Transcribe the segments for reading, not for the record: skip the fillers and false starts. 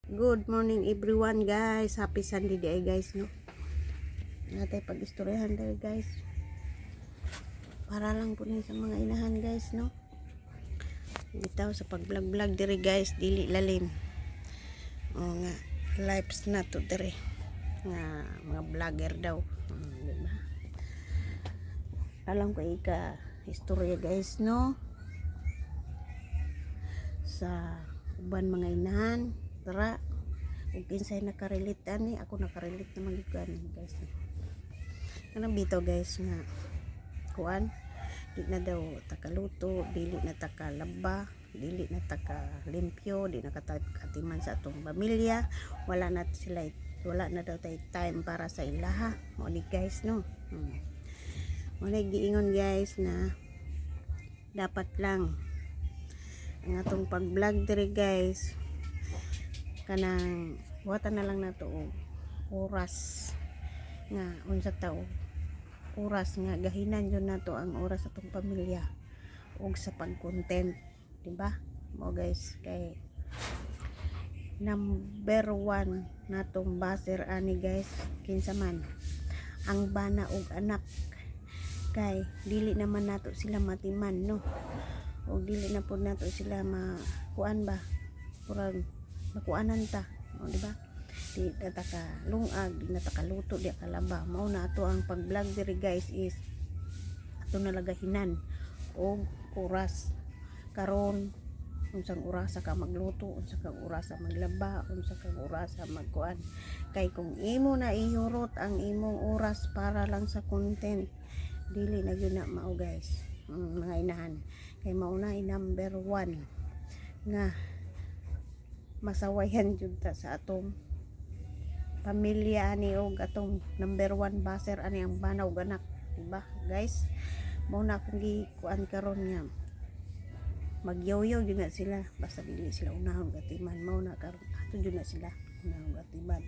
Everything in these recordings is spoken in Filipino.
Good morning everyone guys. Happy Sunday day guys no. Natay pag-istoryahan tayo guys. Para lang po ni sa mga inahan guys no. Bitaw sa pag-vlog diri guys, dili lalim. O nga lives na to diri. Nga mga vlogger daw. Diba? Alam ko ika istorya guys no. Sa uban mga inahan. Tara, kung kinsay nakarelate ani, ako nakarelate naman yung ganin guys. Kanang bitaw guys nga, kuan, di na daw takaluto, dili na takalaba, dili na takalimpyo, di na katiman sa atong pamilya, wala na daw tayo time para sa ilaha. Mo ni guys no. Mo na giingon guys na dapat lang ang atong pag-vlog diri guys. Kanang wata na lang nato oras nga unsa tao oras nga gahinan yun nato ang oras sa atong pamilya ug sa pag-content, di ba? Mo guys, kay number 1 natong baser ani guys kinsa man ang bana ug anak, kay dili naman nato sila matiman no, ug dili na pud nato sila makuan ba purag makuanan ta, o di ba? Di na taka lungag, di na taka luto, di kalaba. Mao na ato ang pag-vlog diri guys is ato nalagahinan og oras karon unsang orasa ka magluto, unsa kang orasa maglaba, unsa kang orasa magkuan. Kay kung imo na ihurot ang imong oras para lang sa content, dili na gyud na mao guys. Mga inahan, kay mao na number 1 nga masawayan jud ta sa atong pamilya ani og atong number 1 baser ani ang bana ug anak, diba guys? Mao na akong gikuan karon nga magyoyo jud na sila basta dili sila unahon gatiman. Mao na karon ato jud na sila unahon gatiman,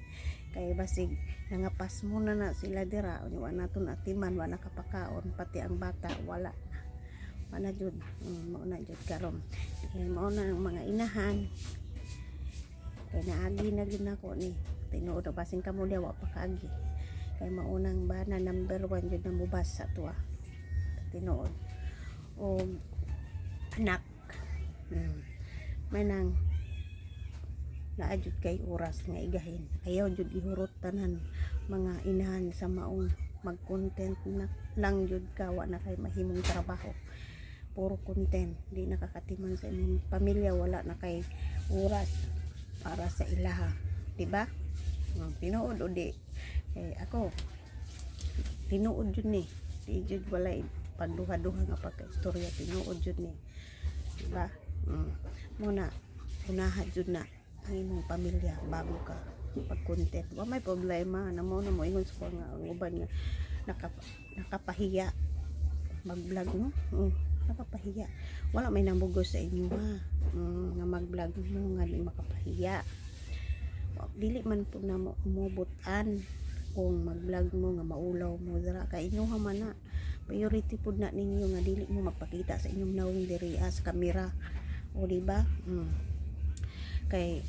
kay basig nangapas muna na sila dira unya wa naton atiman, wa nakapakaon, pati ang bata wala jud. Mao na jud karon, mao na ang mga inahan. Kay naagi na gyud nako ni tinuod na basing kamo diya wa pa kaagi, kay maunang bana number 1 jud na mubas sa tuwa tinuod o anak. May nang naa jud kay oras nga igahin, ayaw jud ihurot tanan mga inahan sa maong mag-content na lang jud ka, wa na kay mahimong trabaho, puro content, di nakakatiman sa imong pamilya, wala na kay oras para sa ilaha, diba? Tinuod o di, ako tinuod jud ni, di jud walay pagduha-duha nga pagka-istorya, tinuod jud ni, diba? Muna unahan jud na ang imong pamilya bago ka pag-content. Wa may problema na mo ingon sa nga ang uban nga nakapahiya mag-vlog no. Nakapahiya, wala may namugos sa inyo ha, nga mag-vlog mo nga di makapahiya. Dili man po na umubutan kung mag-vlog mo nga maulaw mo dira, kay inyo man na priority pud na ninyo nga dili mo magpakita sa inyong nawong diri sa kamera, o diba? Kay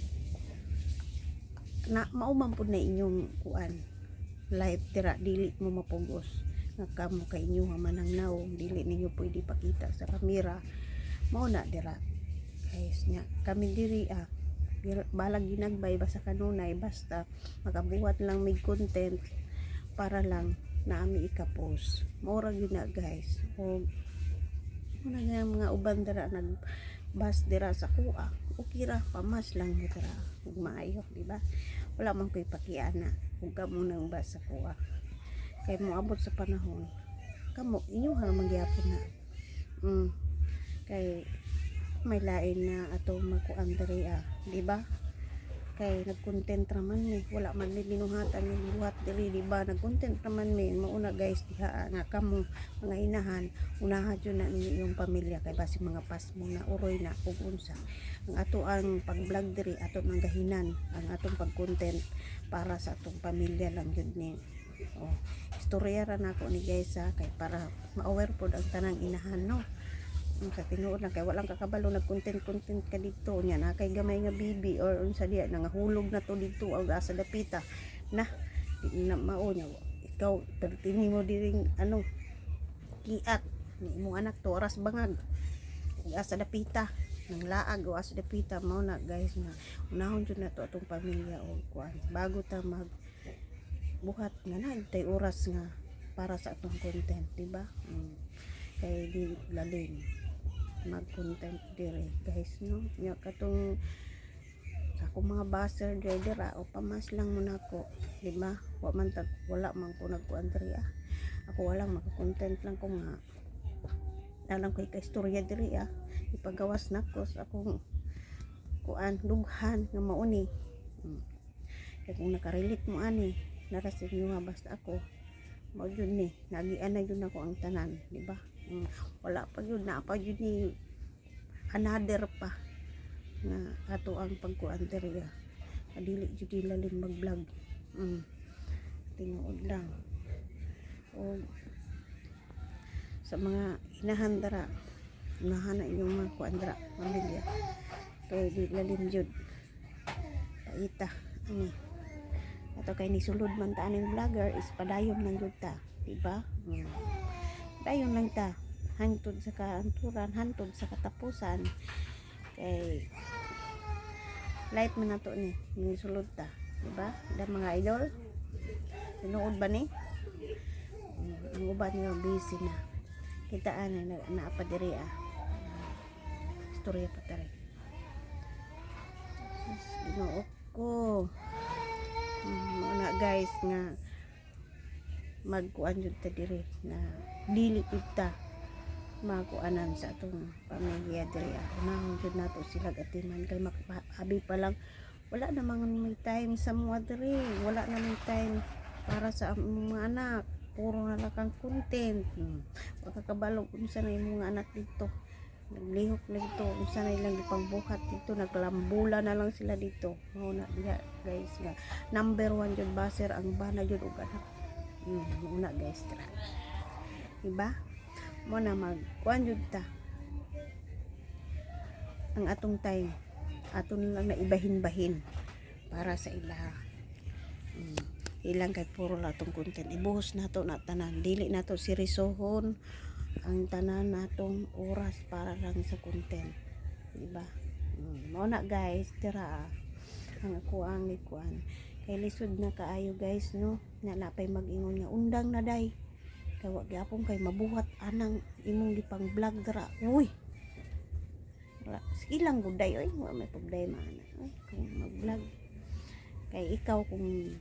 na mauman pud na inyong kuan live dira, dili mo mapugos nga kamo kay inyo man ang nawong, dili ninyo pwede pakita sa kamera. Mao na dira guys nya kami diri balag ginagbay basta kanunay, basta makabuhat lang may content para lang naami ika-post. Mora gyud na guys, o muna nga mga uban dira nagbas dira sa kuha, okay ra, pamas lang dira ug maayo, diba? Wala man koy pakiana ug kamo nang bas sa kuha, kay moabot sa panahon kamo inyo ha magyapon na. Kay may lain na ato makuan diri diba? Kay nag-content raman ni, wala man ni binuhatan ni buhat diri, diba? Nag-content raman ni, mauna guys diha nga kamo mga inahan unahan jud na inyong pamilya, kay basi mga pas mo na uroy na ug unsa ang ato ang pag-vlog diri, ato nang gahinan ang atong pag-content para sa atong pamilya lang jud ni. Istorya ra nako ni guys kay para ma-aware pod ang tanang inahan no. Sa tinuod lang kay walang kakabalo nag-content ka dito nya na kay gamay nga bibi or unsa diya nangahulog na to dito og asa dapita na di na mao nya ikaw pertini mo diring ano kiat ni imong anak to oras bangag og asa dapita nang laag o asa dapita mao na guys na unahon jud nato atong pamilya og kuan bago ta mag buhat nga na tay oras nga para sa atong content di ba kay di lalim mag content dire guys no nya katong sa akong mga baser dira o pamas lang muna ko di ba wala man ko nagkuan diri ako wala maka-content lang ko nga alam ko ka-istorya diri ipagawas na ko sa akong kuan dughan nga mauni kaya kung nakarelate mo ani nara sa inyo nga basta ako mao jud ni nagian na jud ako ang tanan di ba wala pa jud na pa jud ni another pa nga ato ang pagkuan diri adili jud lalim mag-vlog tinuod lang o sa mga inahandara unahan na inyong mga kuandra pamilya kay di lalim jud paita ani ato kay nisulod man ta aning vlogger is padayon lang jud ta di ba dayon lang ta hantod sa kaanturan hantod sa katapusan kay light man nato ni nisulod ta di ba da mga idol tinuod ba ni ang uban nga busy na kitaan na pa diri istorya pa tari Ginoo ko na guys nga magkuan jud ta diri na dili kita makuanan sa atong pamilya diri unahon jud nato sila atiman kay makahabi pa lang wala na may time sa mga diri wala na may time para sa mga anak puro na lang kang content makakabalog unsa na yung mga anak dito naglihok na dito unsa na ilang ipangbuhat dito naglambula na lang sila dito mao na diha guys nga number 1 jud baser ang bana jud og anak una guys tara diba mo na magkuan jud ta ang atong time aton lang na ibahin-bahin para sa ilaha ilang kay puro la atong content ibuhos nato na tanan dili nato sirisohon ang tanan natong oras para lang sa content diba mo na guys tira ang ako ang ikuan kay lisod na kaayo guys no na napay mag-ingon nga undang na day kay wa gyapon kay mabuhat anang imong gipang vlog dira uy sige lang guday oy wa may problema na kung mag-vlog kay ikaw kung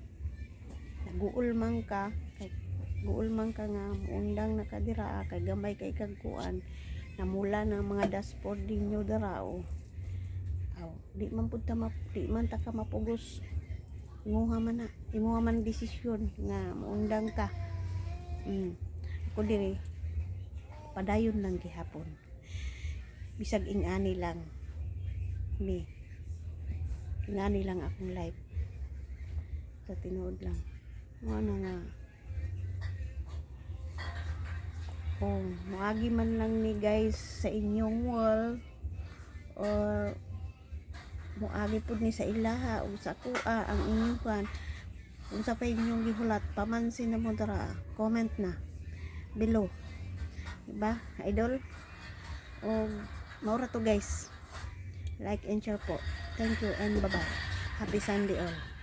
naguul man ka kay guul man ka nga undang na kadira kay gamay kay kagkuan namula ng mga dashboard ninyo dira di man pud ta di man ta ka mapugos imuha man desisyon nga muundang ka ako diri padayon lang gihapon bisag ingani lang ingani lang akong life sa tinuod lang ano nga muagi man lang ni guys sa inyong wall or muagi pud ni sa ilaha o sa kuha ang inyong kan kung sa pa inyong gihulat pamansin na mo dara comment na below diba idol o maura to guys like and share po thank you and bye bye happy Sunday all.